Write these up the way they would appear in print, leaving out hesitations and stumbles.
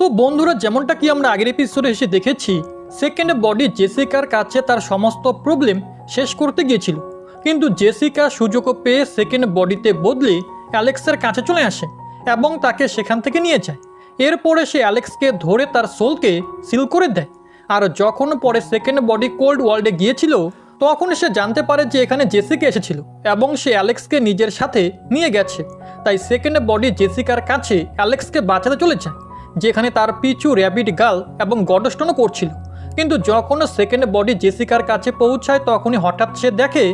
তো বন্ধুরা, যেমনটা কি আমরা আগের এপিসোডে এসে দেখেছি, সেকেন্ড বডি জেসিকার কাছে তার সমস্ত প্রবলেম শেষ করতে গিয়েছিল, কিন্তু জেসিকা সুযোগ পেয়ে সেকেন্ড বডিতে বদলে অ্যালেক্সের কাছে চলে আসে এবং তাকে সেখান থেকে নিয়ে যায়। এরপরে সে অ্যালেক্সকে ধরে তার সোলকে সিল করে দেয়। আর যখন পরে সেকেন্ড বডি কোল্ড ওয়ার্ল্ডে গিয়েছিল, তখন সে জানতে পারে যে এখানে জেসিকা এসেছিল এবং সে অ্যালেক্সকে নিজের সাথে নিয়ে গেছে। তাই সেকেন্ড বডি জেসিকার কাছে অ্যালেক্সকে বাঁচাতে চলে যায়, যেখানে তার পিছু র্যাবিট গার্ল এবং গডস্টোনও করছিল। কিন্তু যখন সেকেন্ড বডি জেসিকার কাছে পৌঁছায়, তখনই হঠাৎ সে দেখে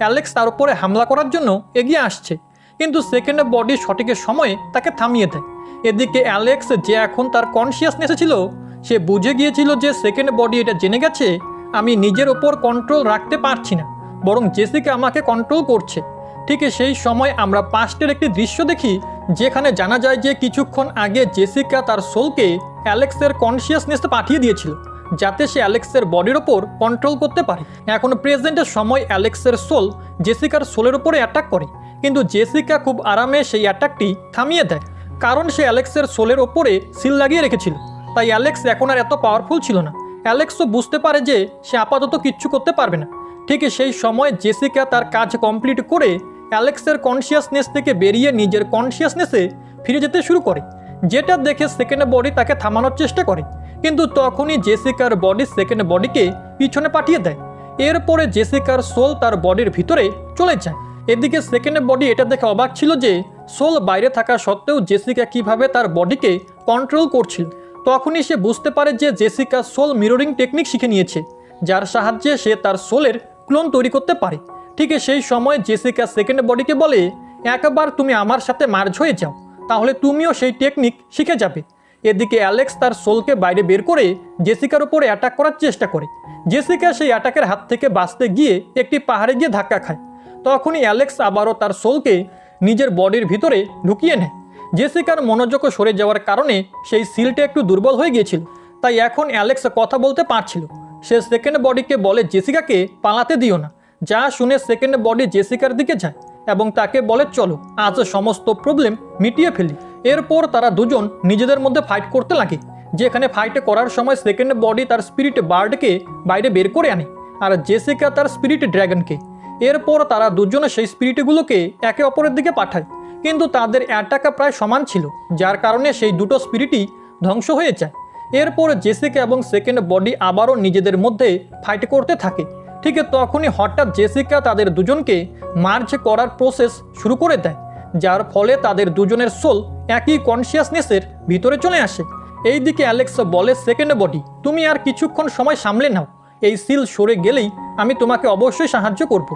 অ্যালেক্স তার উপরে হামলা করার জন্য এগিয়ে আসছে, কিন্তু সেকেন্ড বডি সঠিক সময়ে তাকে থামিয়ে দেয়। এদিকে অ্যালেক্স, যে এখন তার কনসিয়াসনেসে ছিল, সে বুঝে গিয়েছিল যে সেকেন্ড বডি এটা জেনে গেছে আমি নিজের ওপর কন্ট্রোল রাখতে পারছি না, বরং জেসিকা আমাকে কন্ট্রোল করছে। ঠিক সেই সময় আমরা পাস্টের একটি দৃশ্য দেখি, যেখানে জানা যায় যে কিছুক্ষণ আগে জেসিকা তার সোলকে অ্যালেক্সের কনসিয়াসনেসে পাঠিয়ে দিয়েছিল, যাতে সে অ্যালেক্সের বডির ওপর কন্ট্রোল করতে পারে। এখন প্রেজেন্টের সময় অ্যালেক্সের সোল জেসিকার সোলের ওপরে অ্যাটাক করে, কিন্তু জেসিকা খুব আরামে সেই অ্যাটাকটি থামিয়ে দেয়, কারণ সে অ্যালেক্সের সোলের ওপরে সিল লাগিয়ে রেখেছিল। তাই অ্যালেক্স এখন আর এত পাওয়ারফুল ছিল না। অ্যালেক্সও বুঝতে পারে যে সে আপাতত কিচ্ছু করতে পারবে না। ঠিক সেই সময় জেসিকা তার কাজ কমপ্লিট করে অ্যালেক্সের কনসিয়াসনেস থেকে বেরিয়ে নিজের কনসিয়াসনেসে ফিরে যেতে শুরু করে, যেটা দেখে সেকেন্ড বডি তাকে থামানোর চেষ্টা করে, কিন্তু তখনই জেসিকার বডি সেকেন্ড বডিকে পিছনে পাঠিয়ে দেয়। এরপরে জেসিকার সোল তার বডির ভিতরে চলে যায়। এদিকে সেকেন্ড বডি এটা দেখে অবাক ছিল যে সোল বাইরে থাকা সত্ত্বেও জেসিকা কিভাবে তার বডিকে কন্ট্রোল করছিল। তখনই সে বুঝতে পারে যে জেসিকা সোল মিররিং টেকনিক শিখে নিয়েছে, যার সাহায্যে সে তার সোলের ক্লোন তৈরি করতে পারে। ঠিক সেই সময় জেসিকা সেকেন্ড বডিকে বলে, একবার তুমি আমার সাথে মার্জ হয়ে যাও, তাহলে তুমিও সেই টেকনিক শিখে যাবে। এদিকে অ্যালেক্স তার সোলকে বাইরে বের করে জেসিকার উপরে অ্যাটাক করার চেষ্টা করে। জেসিকা সেই অ্যাটাকের হাত থেকে বাঁচতে গিয়ে একটি পাহাড়ে গিয়ে ধাক্কা খায়। তখনই অ্যালেক্স আবারও তার সোলকে নিজের বডির ভিতরে ঢুকিয়ে নেয়। জেসিকার মনোযোগ সরে যাওয়ার কারণে সেই সিলটা একটু দুর্বল হয়ে গিয়েছিল, তাই এখন অ্যালেক্স কথা বলতে পারছিল। সে সেকেন্ড বডিকে বলে জেসিকাকে পালাতে দিও না। যা শুনে সেকেন্ড বডি জেসিকার দিকে যায় এবং তাকে বলে, চলো আজ সমস্ত প্রবলেম মিটিয়ে ফেলি। এরপর তারা দুজন নিজেদের মধ্যে ফাইট করতে লাগে, যেখানে ফাইট করার সময় সেকেন্ড বডি তার স্পিরিট বার্ডকে বাইরে বের করে আনে, আর জেসিকা তার স্পিরিট ড্র্যাগনকে। এরপর তারা দুজনে সেই স্পিরিটগুলোকে একে অপরের দিকে পাঠায়, কিন্তু তাদের অ্যাটাক প্রায় সমান ছিল, যার কারণে সেই দুটো স্পিরিটই ধ্বংস হয়ে যায়। এরপর জেসিকা এবং সেকেন্ড বডি আবারও নিজেদের মধ্যে ফাইট করতে থাকে। ঠিক তখনই হঠাৎ জেসিকা তাদের দুজনকে মার্জ করার প্রসেস শুরু করে দেয়, যার ফলে তাদের দুজনের সোল একই কনসিয়াসনেসের ভিতরে চলে আসে। এইদিকে অ্যালেক্স বলে, সেকেন্ড বডি তুমি আর কিছুক্ষণ সময় সামলে নাও, এই সিল সরে গেলেই আমি তোমাকে অবশ্যই সাহায্য করব।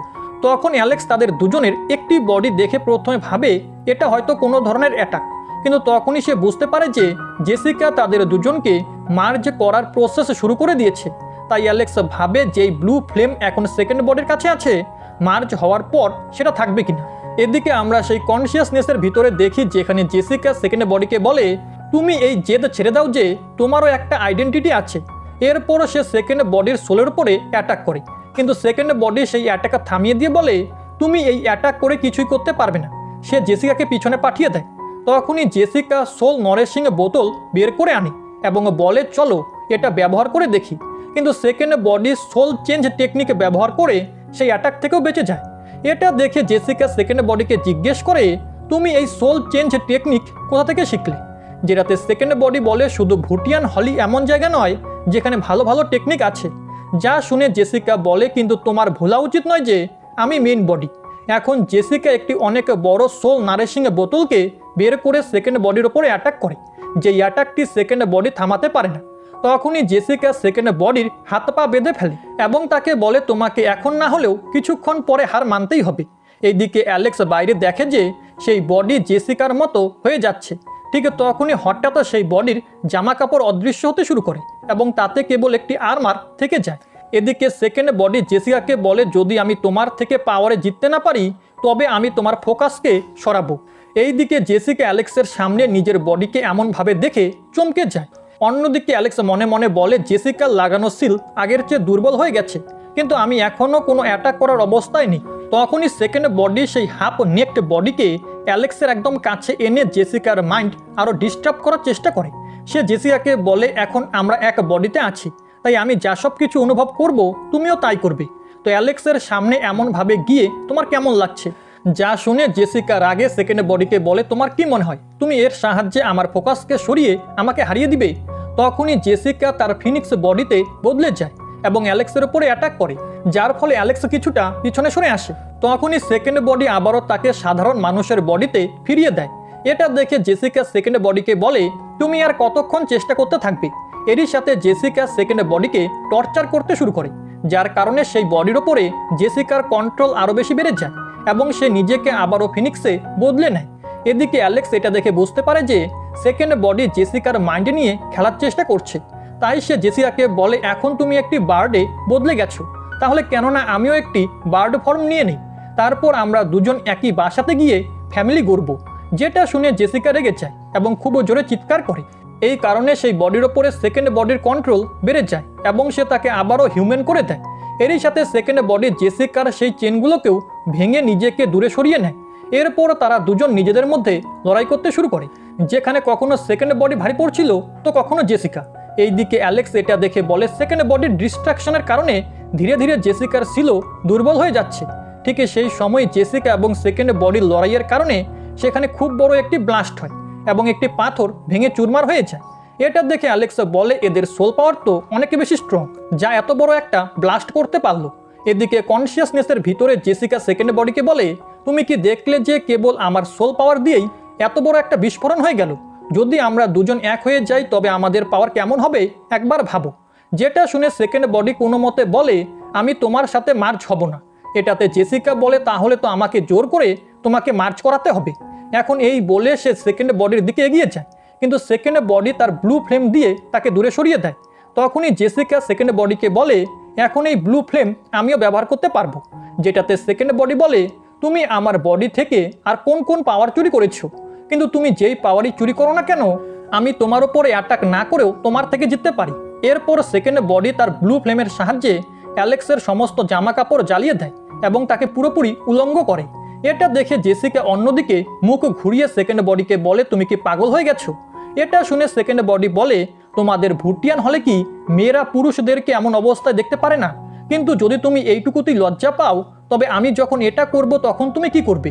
তখন অ্যালেক্স তাদের দুজনের একটি বডি দেখে প্রথমে ভাবে এটা হয়তো কোনো ধরনের অ্যাটাক, কিন্তু তখনই সে বুঝতে পারে যে জেসিকা তাদের দুজনকে মার্জ করার প্রসেস শুরু করে দিয়েছে। তাই অ্যালেক্স ভাবে যে এই ব্লু ফ্লেম এখন সেকেন্ড বডির কাছে আছে, মার্জ হওয়ার পর সেটা থাকবে কিনা। এদিকে আমরা সেই কনসিয়াসনেসের ভিতরে দেখি, যেখানে জেসিকা সেকেন্ড বডিকে বলে, তুমি এই জেদ ছেড়ে দাও যে তোমারও একটা আইডেন্টিটি আছে। এরপরও সে সেকেন্ড বডির সোলের উপরে অ্যাটাক করে, কিন্তু সেকেন্ড বডি সেই অ্যাটাক থামিয়ে দিয়ে বলে, তুমি এই অ্যাটাক করে কিছুই করতে পারবে না। সে জেসিকাকে পিছনে পাঠিয়ে দেয়। তখনই জেসিকা সোল নরিশিং বোতল বের করে আনে এবং বলে, চলো এটা ব্যবহার করে দেখি। কিন্তু second body soul change technique ব্যবহার করে সেই অ্যাটাক থেকেও বেঁচে যায়। এটা দেখে জেসিকা সেকেন্ড বডিকে জিজ্ঞেস করে, তুমি এই সোল চেঞ্জ টেকনিক কোথা থেকে শিখলে? যেটাতে সেকেন্ড বডি বলে, শুধু ভুটিয়ান হলি এমন জায়গা নয় যেখানে ভালো ভালো টেকনিক আছে। যা শুনে জেসিকা বলে, কিন্তু তোমার ভোলা উচিত নয় যে আমি মেইন বডি। এখন জেসিকা একটি অনেক বড় সোল নারিশিং বোতলকে বের করে সেকেন্ড বডির ওপরে অ্যাটাক করে, যে অ্যাটাকটি সেকেন্ড বডি থামাতে পারে না। তখনই জেসিকা সেকেন্ড বডির হাত পা বেঁধে ফেলে এবং তাকে বলে, তোমাকে এখন না হলেও কিছুক্ষণ পরে হার মানতেই হবে। এইদিকে অ্যালেক্স বাইরে দেখে যে সেই বডি জেসিকার মতো হয়ে যাচ্ছে। ঠিক তখনই হঠাৎ সেই বডির জামা কাপড় অদৃশ্য হতে শুরু করে এবং তাতে কেবল একটি আর্মার থেকে যায়। এদিকে সেকেন্ড বডি জেসিকাকে বলে, যদি আমি তোমার থেকে পাওয়ারে জিততে না পারি, তবে আমি তোমার ফোকাসকে সরাবো। এইদিকে জেসিকা অ্যালেক্সের সামনে নিজের বডিকে এমনভাবে দেখে চমকে যায়। অন্যদিকে অ্যালেক্স মনে মনে বলে, জেসিকার লাগানো সিল আগের চেয়ে দুর্বল হয়ে গেছে, কিন্তু আমি এখনও কোনো অ্যাটাক করার অবস্থায় নেই। তখনই সেকেন্ড বডি সেই হাফ নেকড বডিকে অ্যালেক্সের একদম কাছে এনে জেসিকার মাইন্ড আরও ডিস্টার্ব করার চেষ্টা করে, সে জেসিকাকে বলে এখন আমরা এক বডিতে আছি, তাই আমি যা সব কিছু অনুভব করব তুমিও তাই করবে। তো অ্যালেক্সের সামনে এমনভাবে গিয়ে তোমার কেমন লাগছে? যা শুনে জেসিকা রাগে সেকেন্ড বডিকে বলে তোমার কি মনে হয় তুমি এর সাহায্যে আমার ফোকাসকে সরিয়ে আমাকে হারিয়ে দিবে? তখনই জেসিকা তার ফিনিক্স বডিতে বদলে যায় এবং অ্যালেক্সের উপরে অ্যাটাক করে, যার ফলে অ্যালেক্স কিছুটা পিছনে সরে আসে। তখনই সেকেন্ড বডি আবারও তাকে সাধারণ মানুষের বডিতে ফিরিয়ে দেয়। এটা দেখে জেসিকা সেকেন্ড বডিকে বলে তুমি আর কতক্ষণ চেষ্টা করতে থাকবে? এরই সাথে জেসিকা সেকেন্ড বডিকে টর্চার করতে শুরু করে, যার কারণে সেই বডির ওপরে জেসিকার কন্ট্রোল আরও বেশি বেড়ে যায় এবং সে নিজেকে আবারও ফিনিক্সে বদলে নেয়। এদিকে অ্যালেক্স এটা দেখে বুঝতে পারে যে সেকেন্ড বডি জেসিকার মাইন্ড নিয়ে খেলার চেষ্টা করছে, তাই সে জেসিকাকে বলে এখন তুমি একটি বার্ডে বদলে গেছো, তাহলে কেননা আমিও একটি বার্ড ফর্ম নিয়ে নিই, তারপর আমরা দুজন একই বাসাতে গিয়ে ফ্যামিলি গড়ব। যেটা শুনে জেসিকা রেগে যায় এবং খুব জোরে চিৎকার করে। এই কারণে সেই বডির ওপরে সেকেন্ড বডির কন্ট্রোল বেড়ে যায় এবং সে তাকে আবারও হিউম্যান করে দেয়। এরই সাথে সেকেন্ড বডি জেসিকার সেই চেনগুলোকেও ভেঙে নিজেকে দূরে সরিয়ে নেয়। এরপর তারা দুজন নিজেদের মধ্যে লড়াই করতে শুরু করে, যেখানে কখনো সেকেন্ড বডি ভারী পড়ছিল তো কখনো জেসিকা। এইদিকে অ্যালেক্স এটা দেখে বলে সেকেন্ড বডির ডিস্ট্রাকশনের কারণে ধীরে ধীরে জেসিকার সিলও দুর্বল হয়ে যাচ্ছে। ঠিক সেই সময় জেসিকা এবং সেকেন্ড বডির লড়াইয়ের কারণে সেখানে খুব বড় একটি ব্লাস্ট হয় এবং একটি পাথর ভেঙে চুরমার হয়ে যায়। এটা দেখে অ্যালেক্স বলে এদের সোল পাওয়ার তো অনেক বেশি স্ট্রং, যা এত বড় একটা ব্লাস্ট করতে পারলো। এদিকে কনসিয়াসনেসের ভিতরে জেসিকা সেকেন্ড বডিকে বলে তুমি কি দেখলে যে কেবল আমার সোল পাওয়ার দিয়েই এত বড় একটা বিস্ফোরণ হয়ে গেল? যদি আমরা দুজন এক হয়ে যাই তবে আমাদের পাওয়ার কেমন হবে একবার ভাবো। যেটা শুনে সেকেন্ড বডি কোনো মতে বলে আমি তোমার সাথে মার্চ হব না। এটাতে জেসিকা বলে তাহলে তো আমাকে জোর করে তোমাকে মার্চ করাতে হবে। এখন এই বলে সে সেকেন্ড বডির দিকে এগিয়ে যায়, কিন্তু সেকেন্ড বডি তার ব্লু ফ্লেম দিয়ে তাকে দূরে সরিয়ে দেয়। তখনই জেসিকা সেকেন্ড বডিকে বলে এখন এই ব্লু ফ্লেম আমিও ব্যবহার করতে পারবো। যেটাতে সেকেন্ড বডি বলে তুমি আমার বডি থেকে আর কোন কোন পাওয়ার চুরি করেছো, কিন্তু তুমি যেই পাওয়ারই চুরি করো না কেন আমি তোমার ওপরে অ্যাটাক না করেও তোমার থেকে জিততে পারি। এরপর সেকেন্ড বডি তার ব্লু ফ্লেমের সাহায্যে অ্যালেক্সের সমস্ত জামা কাপড় জ্বালিয়ে দেয় এবং তাকে পুরোপুরি উলঙ্গ করে। এটা দেখে জেসিকা অন্যদিকে মুখ ঘুরিয়ে সেকেন্ড বডিকে বলে তুমি কি পাগল হয়ে গেছো? এটা শুনে সেকেন্ড বডি বলে তোমাদের ভুটিয়ান হলে কি মেয়েরা পুরুষদেরকে এমন অবস্থায় দেখতে পারে না? কিন্তু যদি তুমি এইটুকুতেই লজ্জা পাও তবে আমি যখন এটা করব তখন তুমি কি করবে?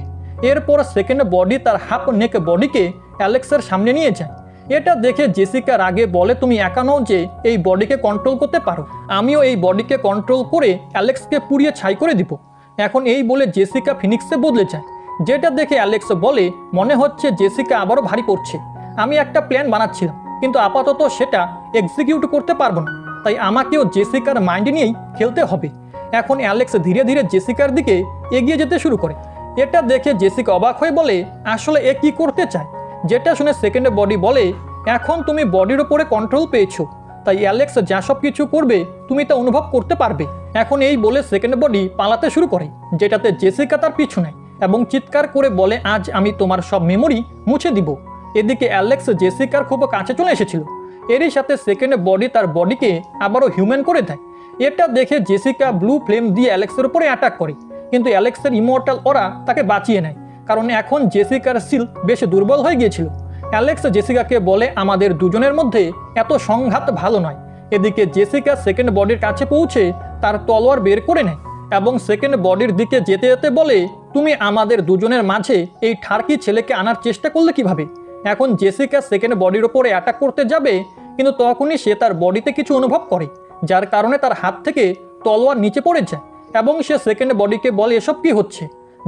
এরপর সেকেন্ড বডি তার হাফ নেক বডিকে অ্যালেক্সের সামনে নিয়ে যায়। এটা দেখে জেসিকা রাগে বলে তুমি একা নও যে এই বডিকে কন্ট্রোল করতে পারো, আমিও এই বডিকে কন্ট্রোল করে অ্যালেক্সকে পুড়িয়ে ছাই করে দিব। এখন এই বলে জেসিকা ফিনিক্সে বদলে যায়। যেটা দেখে অ্যালেক্স বলে মনে হচ্ছে জেসিকা আবারও ভারী পড়ছে। আমি একটা প্ল্যান বানাচ্ছিলাম কিন্তু আপাতত সেটা এক্সিকিউট করতে পারবো না, তাই আমাকেও জেসিকার মাইন্ড নিয়েই খেলতে হবে। এখন অ্যালেক্স ধীরে ধীরে জেসিকার দিকে এগিয়ে যেতে শুরু করে। এটা দেখে জেসিকা অবাক হয়ে বলে আসলে এ কি করতে চায়? যেটা শুনে সেকেন্ড বডি বলে এখন তুমি বডির ওপরে কন্ট্রোল পেয়েছো, তাই অ্যালেক্স যা সব কিছু করবে তুমি তা অনুভব করতে পারবে। এখন এই বলে সেকেন্ড বডি পালাতে শুরু করে, যেটাতে জেসিকা তার পিছু নেয় এবং চিৎকার করে বলে আজ আমি তোমার সব মেমোরি মুছে দিব। এদিকে অ্যালেক্স জেসিকার খুব কাছে চলে এসেছিল। এরই সাথে সেকেন্ড বডি তার বডিকে আবারও হিউম্যান করে দেয়। এটা দেখে জেসিকা ব্লু ফ্লেম দিয়ে অ্যালেক্সের উপরে অ্যাটাক করে, কিন্তু অ্যালেক্সের ইমর্টাল ওরা তাকে বাঁচিয়ে নেয়, কারণ এখন জেসিকার সিল বেশ দুর্বল হয়ে গিয়েছিল। অ্যালেক্স জেসিকাকে বলে আমাদের দুজনের মধ্যে এত সংঘাত ভালো নয়। এদিকে জেসিকা সেকেন্ড বডির কাছে পৌঁছে তার তলোয়ার বের করে নেয় এবং সেকেন্ড বডির দিকে যেতে যেতে বলে তুমি আমাদের দুজনের মাঝে এই ঠারকি ছেলেকে আনার চেষ্টা করলে কিভাবে? এখন জেসিকা সেকেন্ড বডির ওপরে অ্যাটাক করতে যাবে, কিন্তু তখনই সে তার বডিতে কিছু অনুভব করে, যার কারণে তার হাত থেকে তলোয়ার নিচে পড়ে যায় এবং সে সেকেন্ড বডিকে বলে এসব কি হচ্ছে?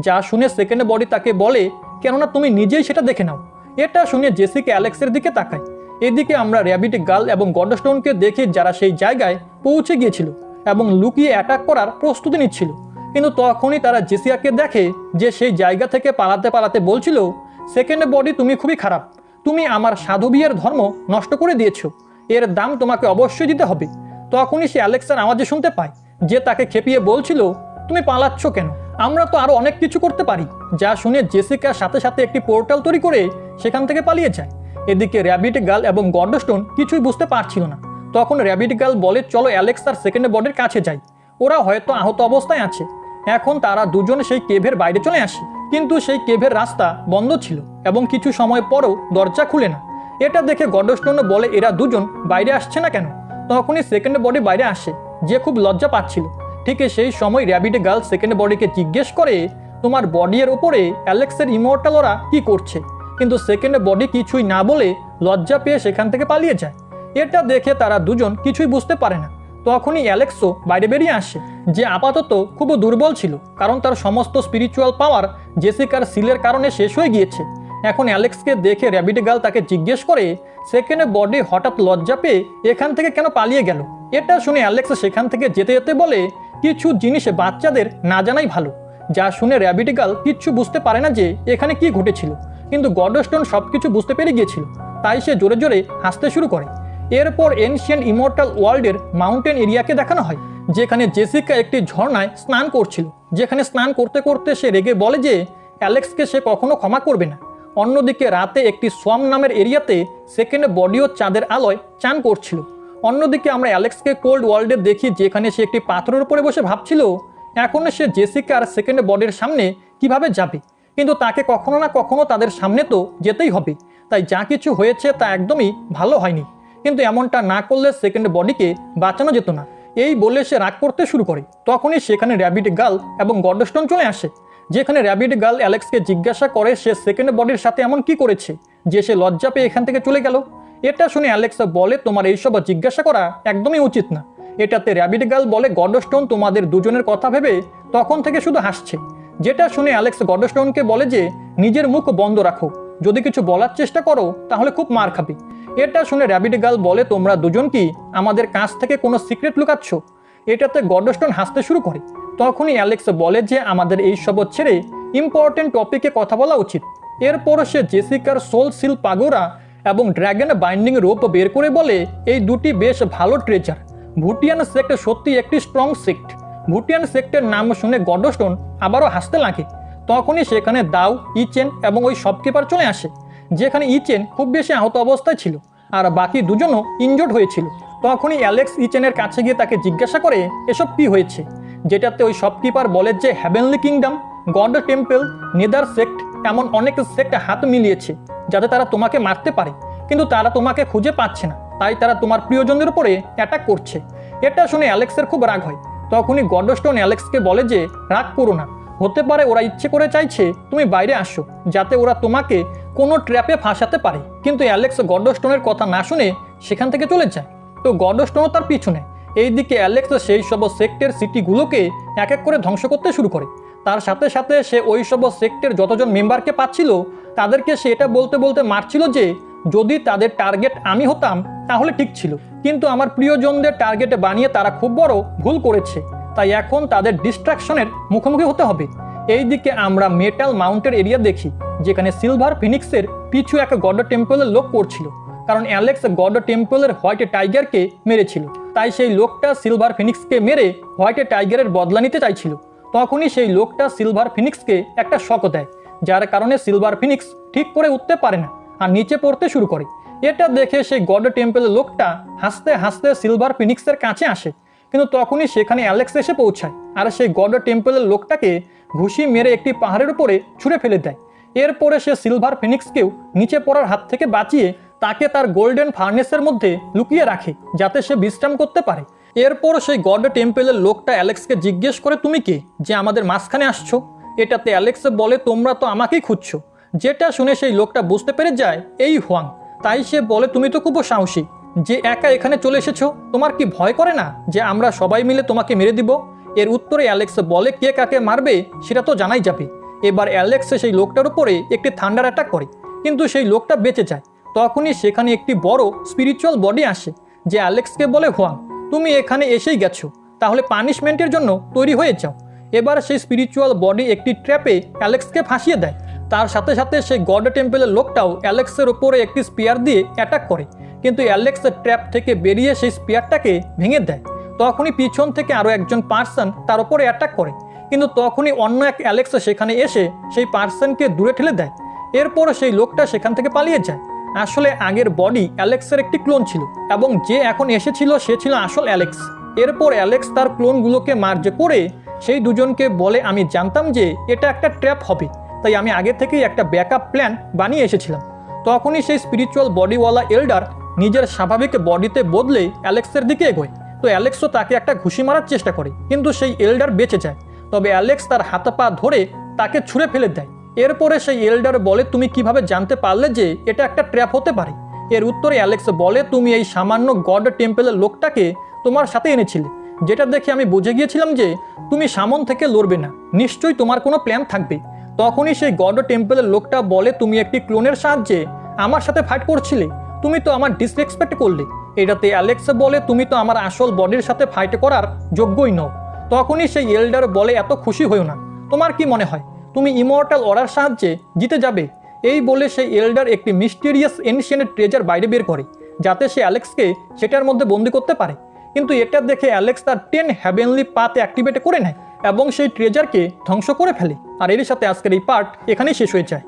যা শুনে সেকেন্ড বডি তাকে বলে কেননা তুমি নিজেই সেটা দেখে নাও। এটা শুনে জেসিকা অ্যালেক্সের দিকে তাকায়। এদিকে আমরা র্যাবিট গার্ল এবং গডস্টোনকে দেখি যারা সেই জায়গায় পৌঁছে গিয়েছিল এবং লুকিয়ে অ্যাটাক করার প্রস্তুতি নিচ্ছিল, কিন্তু তখনই তারা জেসিকাকে দেখে যে সেই জায়গা থেকে পালাতে পালাতে বলছিল সেকেন্ড বডি তুমি খুবই খারাপ, তুমি আমার সাধু বিয়ের ধর্ম নষ্ট করে দিয়েছো, এর দাম তোমাকে অবশ্যই দিতে হবে। তখনই সে অ্যালেক্সের আওয়াজে শুনতে পায় যে তাকে খেপিয়ে বলছিল তুমি পালাচ্ছ কেন, আমরা তো আরো অনেক কিছু করতে পারি। যা শুনে জেসিকার সাথে সাথে একটি পোর্টাল তৈরি করে সেখান থেকে পালিয়ে যায়। এদিকে র্যাবিট গার্ল এবং গডস্টোন কিছুই বুঝতে পারছিল না। তখন র্যাবিট গার্ল বলে চলো অ্যালেক্স আর সেকেন্ড বডির কাছে যাই, ওরা হয়তো আহত অবস্থায় আছে। এখন তারা দুজন সেই কেভের বাইরে চলে আসে, কিন্তু সেই কেভের রাস্তা বন্ধ ছিল এবং কিছু সময় পরও দরজা খুলে না। এটা দেখে গডস্টোন বলে এরা দুজন বাইরে আসছে না কেন। তখনই সেকেন্ড বডি বাইরে আসে, যে খুব লজ্জা পাচ্ছিল। ঠিক সেই সময় র্যাবিট গার্ল সেকেন্ড বডিকে জিজ্ঞেস করে, তোমার বডির ওপরে অ্যালেক্সের ইমর্টাল ওরা কি করছে? কিন্তু সেকেন্ড বডি কিছুই না বলে লজ্জা পেয়ে সেখান থেকে পালিয়ে যায়। এটা দেখে তারা দুজন কিছুই বুঝতে পারে না। তখনই অ্যালেক্সও বাইরে বেরিয়ে আসে, যে আপাতত খুব দুর্বল ছিল, কারণ তার সমস্ত স্পিরিচুয়াল পাওয়ার জেসিকার সিলের কারণে শেষ হয়ে গিয়েছে। এখন অ্যালেক্সকে দেখে র্যাবিট গার্ল তাকে জিজ্ঞেস করে, সেকেন্ড বডি হঠাৎ লজ্জা পেয়ে এখান থেকে কেন পালিয়ে গেল? এটা শুনে অ্যালেক্স সেখান থেকে যেতে যেতে বলে, কিছু জিনিস বাচ্চাদের না জানাই ভালো। যা শুনে র্যাবিট গার্ল কিচ্ছু বুঝতে পারে না যে এখানে কি ঘটেছিল, কিন্তু গডস্টোন সব কিছু বুঝতে পেরে গিয়েছিল। তাই সে জোরে জোরে হাসতে শুরু করে। এরপর এনশিয়েন্ট ইমর্টাল ওয়ার্ল্ডের মাউন্টেন এরিয়াকে দেখানো হয়, যেখানে জেসিকা একটি ঝর্ণায় স্নান করছিল। যেখানে স্নান করতে করতে সে রেগে বলে যে অ্যালেক্সকে সে কখনো ক্ষমা করবে না। অন্যদিকে রাতে একটি সোয়াম নামের এরিয়াতে সেকেন্ড বডিও চাঁদের আলোয় চান করছিল। অন্যদিকে আমরা অ্যালেক্সকে কোল্ড ওয়ার্ল্ডে দেখি, যেখানে সে একটি পাথরের উপরে বসে ভাবছিল এখন সে জেসিকার সেকেন্ড বডির সামনে কিভাবে যাবে। কিন্তু তাকে কখনো না কখনো তাদের সামনে তো যেতেই হবে। তাই যা কিছু হয়েছে তা একদমই ভালো হয়নি, কিন্তু এমনটা না করলে সেকেন্ড বডিকে বাঁচানো যেত না। এই বলে সে রাগ করতে শুরু করে। তখনই সেখানে র্যাবিট গার্ল এবং গডস্টোন চলে আসে, যেখানে র্যাবিট গার্ল অ্যালেক্সকে জিজ্ঞাসা করে সে সেকেন্ড বডির সাথে এমন কি করেছে যে সে লজ্জা পেয়ে এখান থেকে চলে গেল। এটা শুনে অ্যালেক্স বলে, তোমার এইসব জিজ্ঞাসা করা একদমই উচিত না। এটাতে র্যাবিট গার্ল বলে, গডস্টোন তোমাদের দুজনের কথা ভেবে তখন থেকে শুধু হাসছে। যেটা শুনে অ্যালেক্স গডস্টোনকে বলে যে নিজের মুখ বন্ধ রাখো, যদি কিছু বলার চেষ্টা করো তাহলে খুব মার খাবে। এটা শুনে র্যাবিট গার্ল বলে, তোমরা দুজন কি আমাদের কাছ থেকে কোনো সিক্রেট লুকাচ্ছ? এটাতে গডস্টোন হাসতে শুরু করে। তখনই অ্যালেক্স বলে যে আমাদের এই সব ছেড়ে ইম্পর্টেন্ট টপিকে কথা বলা উচিত। এরপর সে জেসিকার সোল সিল পাগোরা এবং ড্র্যাগন বাইন্ডিং রোপ বের করে বলে, এই দুটি বেশ ভালো ট্রেজার। ভুটিয়ান সেক্ট সত্যি একটি স্ট্রং সেক্ট। ভুটিয়ান সেক্টের নাম শুনে গডস্টোন আবারও হাসতে লাগে। তখনই সেখানে দাও, ইচেন এবং ওই শপকিপার চলে আসে, যেখানে ইচেন খুব বেশি আহত অবস্থায় ছিল আর বাকি দুজনও ইনজোর্ড হয়েছিল। তখনই অ্যালেক্স ইচেনের কাছে গিয়ে তাকে জিজ্ঞাসা করে এসব কি হয়েছে, যেটাতে ওই শপকিপার বলে যে হেভেনলি কিংডম, গড টেম্পল, নেদার সেক্ট এমন অনেক সেক্ট হাত মিলিয়েছে যাতে তারা তোমাকে মারতে পারে, কিন্তু তারা তোমাকে খুঁজে পাচ্ছে না, তাই তারা তোমার প্রিয়জনদের উপরে অ্যাটাক করছে। এটা শুনে অ্যালেক্সের খুব রাগ হয়। তখনই গডস্টোন অ্যালেক্সকে বলে যে রাগ করো না, হতে পারে ওরা ইচ্ছে করে চাইছে তুমি বাইরে আসো, যাতে ওরা তোমাকে কোনো ট্র্যাপে ফাঁসাতে পারে। কিন্তু অ্যালেক্স গডস্টোনের কথা না শুনে সেখান থেকে চলে যায়। তো গডস্টোনও তার পিছনে। এইদিকে অ্যালেক্স সেই সব সেক্টের সিটিগুলোকে এক এক করে ধ্বংস করতে শুরু করে। তার সাথে সাথে সে ওই সব সেক্টের যতজন মেম্বারকে পাচ্ছিল তাদেরকে সে এটা বলতে বলতে মারছিল যে যদি তাদের টার্গেট আমি হতাম তাহলে ঠিক ছিল, কিন্তু আমার প্রিয়জনদের টার্গেটে বানিয়ে তারা খুব বড় ভুল করেছে, তাই এখন তাদের ডিস্ট্রাকশনের মুখোমুখি হতে হবে। এইদিকে আমরা মেটাল মাউন্টের এরিয়া দেখি, যেখানে সিলভার ফিনিক্সের পিছু এক গড টেম্পলের লোক পড়ছিল, কারণ অ্যালেক্স গড টেম্পলের হোয়াইট টাইগারকে মেরেছিল। তাই সেই লোকটা সিলভার ফিনিক্সকে মেরে হোয়াইট টাইগারের বদলা নিতে চাইছিল। তখনই সেই লোকটা সিলভার ফিনিক্সকে একটা শক দেয়, যার কারণে সিলভার ফিনিক্স ঠিক করে উঠতে পারে না আর নিচে পড়তে শুরু করে। এটা দেখে সেই গড টেম্পলের লোকটা হাসতে হাসতে সিলভার ফিনিক্সের কাছে আসে, কিন্তু তখনই সেখানে অ্যালেক্স এসে পৌঁছায় আর সেই গড টেম্পলের লোকটাকে ঘুষি মেরে একটি পাহাড়ের উপরে ছুঁড়ে ফেলে দেয়। এরপরে সে সিলভার ফিনিক্সকেও নিচে পড়ার হাত থেকে বাঁচিয়ে তাকে তার গোল্ডেন ফার্নেসের মধ্যে লুকিয়ে রাখে, যাতে সে বিশ্রাম করতে পারে। এরপর সেই গড টেম্পলের লোকটা অ্যালেক্সকে জিজ্ঞেস করে তুমি কে, যে আমাদের মাঝখানে আসছো? এটাতে অ্যালেক্স বলে তোমরা তো আমাকেই খুঁজছো। যেটা শুনে সেই লোকটা বুঝতে পেরে যায় এই হোয়াং। তাই সে বলে তুমি তো খুব সাহসী, যে একা এখানে চলে এসেছো, তোমার কি ভয় করে না যে আমরা সবাই মিলে তোমাকে মেরে দিব? এর উত্তরে অ্যালেক্স বলে কে কাকে মারবে সেটা তো জানাই যাবে। এবার অ্যালেক্স সেই লোকটার উপরে একটি থান্ডার অ্যাটাক করে, কিন্তু সেই লোকটা বেঁচে যায়। তখনই সেখানে একটি বড় স্পিরিচুয়াল বডি আসে, যে অ্যালেক্সকে বলে হোয়াং তুমি এখানে এসেই গেছো, তাহলে পানিশমেন্টের জন্য তৈরি হয়ে যাও। এবার সেই স্পিরিচুয়াল বডি একটি ট্র্যাপে অ্যালেক্সকে ফাঁসিয়ে দেয়। তার সাথে সাথে সেই গড টেম্পলের লোকটাও অ্যালেক্সের ওপরে একটি স্পিয়ার দিয়ে অ্যাটাক করে, কিন্তু অ্যালেক্স ট্র্যাপ থেকে বেরিয়ে সেই স্পিয়ারটাকে ভেঙে দেয়। তখনই পিছন থেকে আরও একজন পার্সন তার উপরে অ্যাটাক করে, কিন্তু তখনই অন্য এক অ্যালেক্স সেখানে এসে সেই পার্সনকে দূরে ঠেলে দেয়। এরপর সেই লোকটা সেখান থেকে পালিয়ে যায়। আসলে আগের বডি অ্যালেক্সের একটি ক্লোন ছিল এবং যে এখন এসেছিল সে ছিল আসল অ্যালেক্স। এরপর অ্যালেক্স তার ক্লোনগুলোকে মার্জ করে সেই দুজনকে বলে আমি জানতাম যে এটা একটা ট্র্যাপ হবে, তাই আমি আগে থেকেই একটা ব্যাকআপ প্ল্যান বানিয়ে এসেছিলাম। তখনই সেই স্পিরিচুয়াল বডিওয়ালা এল্ডার নিজের স্বাভাবিক বডিতে বদলে অ্যালেক্সের দিকে এগোয়। তো অ্যালেক্সও তাকে একটা ঘুষি মারার চেষ্টা করে, কিন্তু সেই এল্ডার বেঁচে যায়। তবে অ্যালেক্স তার হাত পা ধরে তাকে ছুঁড়ে ফেলে দেয়। এরপরে সেই এল্ডার বলে, তুমি কিভাবে জানতে পারলে যে এটা একটা ট্র্যাপ হতে পারে? এর উত্তরে অ্যালেক্স বলে, তুমি এই সামান্য গড টেম্পলের লোকটাকে তোমার সাথে এনেছিলে, যেটা দেখে আমি বুঝে গিয়েছিলাম যে তুমি সামন থেকে লড়বে না, নিশ্চয়ই তোমার কোনো প্ল্যান থাকবে। তখনই সেই গড টেম্পলের লোকটা বলে, তুমি একটি ক্লোনের সাহায্যে আমার সাথে ফাইট করছিলে, তুমি তো আমার ডিসরেসপেক্ট করলে। এটাতে অ্যালেক্স বলে, তুমি তো আমার আসল বডির সাথে ফাইট করার যোগ্যই নও। তখনই সেই এল্ডার বলে, এত খুশি হয়েও না, তোমার কি মনে হয় তুমি ইমর্টাল অরার সাহায্যে জিতে যাবে? এই বলে সেই এল্ডার একটি মিস্টিরিয়াস এনশিয়েন্ট ট্রেজার বাইরে বের করে, যাতে সে অ্যালেক্সকে সেটার মধ্যে বন্দি করতে পারে। কিন্তু এটা দেখে অ্যালেক্স তার 10 হ্যাভেনলি পাথ অ্যাক্টিভেট করে নেয় এবং সেই ট্রেজারকে ধ্বংস করে ফেলে। আর এর সাথে আজকের এই পার্ট এখানেই শেষ হয়ে যায়।